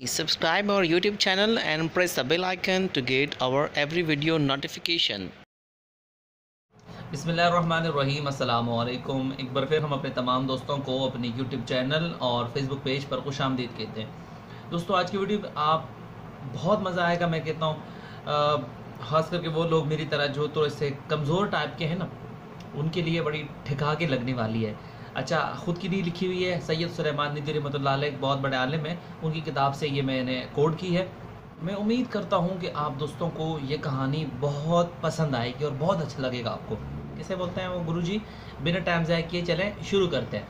Subscribe our YouTube channel and press the bell icon to get our every video notification. बिस्मिल्लाहिर्रहमानिर्रहीम अस्सलामु अलैकुम। एक बार फिर हम अपने तमाम दोस्तों को अपने YouTube चैनल और Facebook पेज पर खुश आमदीद कहते हैं। दोस्तों आज की वीडियो आप बहुत मज़ा आएगा, मैं कहता हूँ। ख़ास करके वो लोग मेरी तरह जो तो इससे कमज़ोर टाइप के हैं ना, उनके लिए बड़ी ठिका के लगने वाली है। अच्छा, ख़ुद की नहीं लिखी हुई है, सैयद सुलेमान नदवी रहमतुल्लाह अलैह एक बहुत बड़े आलिम हैं, उनकी किताब से ये मैंने कोड की है। मैं उम्मीद करता हूँ कि आप दोस्तों को ये कहानी बहुत पसंद आएगी और बहुत अच्छा लगेगा आपको। किसे बोलते हैं वो गुरुजी, बिना टाइम ज़ाया किए चलें शुरू करते हैं।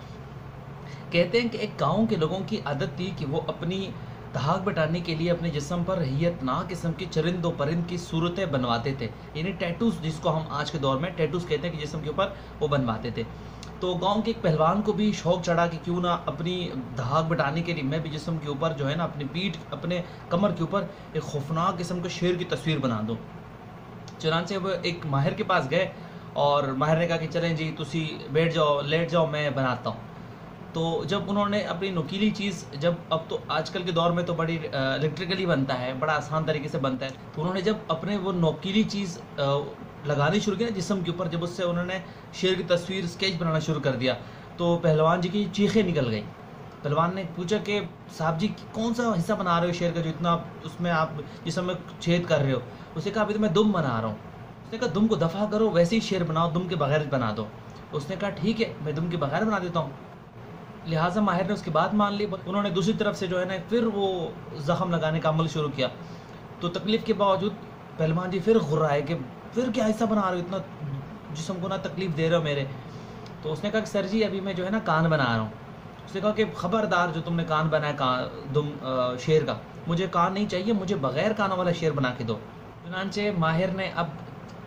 कहते हैं कि एक गाँव के लोगों की आदत थी कि वो अपनी धाक बटाने के लिए अपने जिस्म पर रहियतनाक किस्म की चरिंदो परिंद की सूरतें बनवाते थे, यानी टैटूज़, जिसको हम आज के दौर में टैटूज़ कहते हैं, कि जिस्म के ऊपर वो बनवाते थे। तो गांव के एक पहलवान को भी शौक चढ़ा कि क्यों ना अपनी धाक बटाने के लिए मैं भी जिस्म के ऊपर जो है ना, अपनी पीठ, अपने कमर के ऊपर एक खौफनाक किस्म के शेर की तस्वीर बना दूँ। चुनांचे वो एक माहिर के पास गए और माहिर ने कहा कि चलें जी, तुसी बैठ जाओ, लेट जाओ, मैं बनाता हूँ। तो जब उन्होंने अपनी नुकीली चीज़, जब अब तो आजकल के दौर में तो बड़ी इलेक्ट्रिकली बनता है, बड़ा आसान तरीके से बनता है, तो उन्होंने जब अपने वो नुकीली चीज़ लगानी शुरू की ना जिस्म के ऊपर, जब उससे उन्होंने शेर की तस्वीर स्केच बनाना शुरू कर दिया, तो पहलवान जी की चीखें निकल गई। पहलवान ने पूछा कि साहब जी, कौन सा हिस्सा बना रहे हो शेर का जो इतना उसमें आप जिस्म में छेद कर रहे हो? उसने कहा अभी तो मैं दुम बना रहा हूँ। उसने कहा दुम को दफ़ा करो, वैसे ही शेर बनाओ, दुम के बगैर बना दो। उसने कहा ठीक है, मैं दुम के बगैर बना देता हूँ। लिहाजा माहिर ने उसकी बात मान ली। उन्होंने दूसरी तरफ से जो है ना फिर वो ज़ख़म लगाने का अमल शुरू किया। तो तकलीफ़ के बावजूद पहलवान जी फिर घुर्राए कि फिर क्या हिस्सा बना रहे हो, इतना जिस्म को ना तकलीफ़ दे रहे हो मेरे। तो उसने कहा कि सर जी, अभी मैं जो है ना कान बना रहा हूँ। उसने कहा कि ख़बरदार, जो तुमने कान बनाया शेर का, मुझे कान नहीं चाहिए, मुझे बग़ैर कानों वाला शेर बना के दो। चुनांचे माहिर ने अब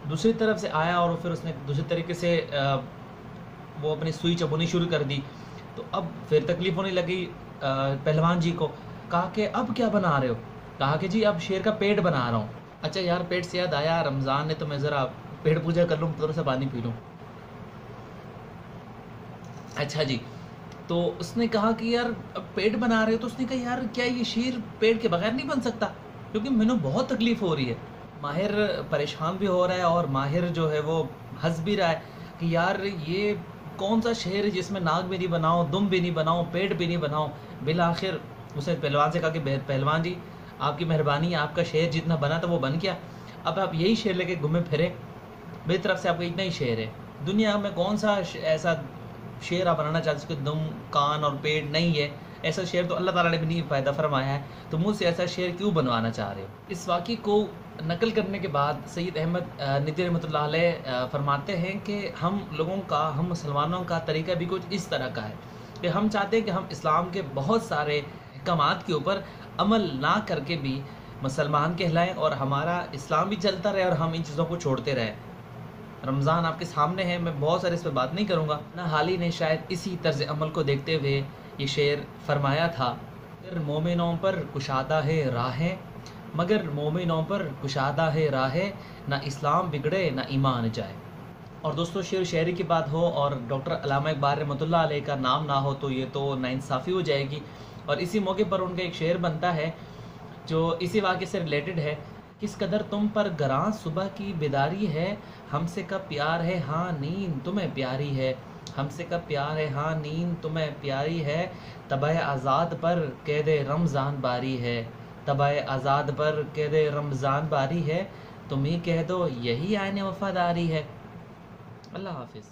दूसरी तरफ से आया और फिर उसने दूसरी तरीके से वो अपनी सुई चबोनी शुरू कर दी। तो अब फिर तकलीफ़ होने लगी पहलवान जी को। कहा कि अब क्या बना रहे हो? कहा कि जी अब शेर का पेट बना रहा हूँ। अच्छा यार, पेट से याद आया, रमज़ान है तो मैं ज़रा पेट पूजा कर लूँ, थोड़ा सा पानी पी लूँ। अच्छा जी, तो उसने कहा कि यार अब पेट बना रहे हो, तो उसने कहा यार क्या ये शेर पेट के बगैर नहीं बन सकता, क्योंकि मैंने बहुत तकलीफ़ हो रही है। माहिर परेशान भी हो रहा है और माहिर जो है वो हंस भी रहा है कि यार ये कौन सा शेर है जिसमें नाक भी नहीं बनाओ, दुम भी नहीं बनाओ, पेट भी नहीं बनाओ। बिल आखिर उसने पहलवान से कहा कि पहलवान जी, आपकी मेहरबानी, आपका शेर जितना बना था वो बन गया, अब आप यही शेर लेके घूमे फिरे, मेरी तरफ से आपका इतना ही शेर है। दुनिया में कौन सा ऐसा शेर आप बनाना चाहते जिसके दुम, कान और पेट नहीं है? ऐसा शेर तो अल्लाह ताला ने भी नहीं पैदा फरमाया है, तो मुझसे ऐसा शेर क्यों बनवाना चाह रहे हो? इस वाक़े को नकल करने के बाद सैयद अहमद नदवी रहमतुल्लाह अलैह फरमाते हैं कि हम लोगों का, हम मुसलमानों का तरीका भी कुछ इस तरह का है कि हम चाहते हैं कि हम इस्लाम के बहुत सारे अहकामात के ऊपर अमल ना करके भी मुसलमान कहलाएं और हमारा इस्लाम भी चलता रहे और हम इन चीज़ों को छोड़ते रहें। रमज़ान आपके सामने है, मैं बहुत सारे इस पर बात नहीं करूँगा ना। हाल ही ने शायद इसी तर्ज अमल को देखते हुए ये शेर फरमाया था, मगर मोमिनों पर कुशादा है राहें, मगर मोमिनों पर कुशादा है राहें, ना इस्लाम बिगड़े ना ईमान जाए। और दोस्तों, शेर शायरी की बात हो और डॉक्टर अल्लामा इकबाल रहमतुल्लाह अलैह का नाम ना हो तो ये तो नाइंसाफ़ी हो जाएगी। और इसी मौके पर उनका एक शेर बनता है जो इसी वाक़े से रिलेटेड है। किस कदर तुम पर गरां सुबह की बेदारी है, हमसे कब प्यार है हाँ नींद तुम्हें प्यारी है, हमसे कब प्यार है हाँ नींद तुम्हें प्यारी है, तबाह आज़ाद पर कैद रमज़ान बारी है, तबाह आज़ाद पर कैद रमज़ान बारी है, तुम ही कह दो यही आईने वफ़ादारी है। अल्लाह हाफ़िज़।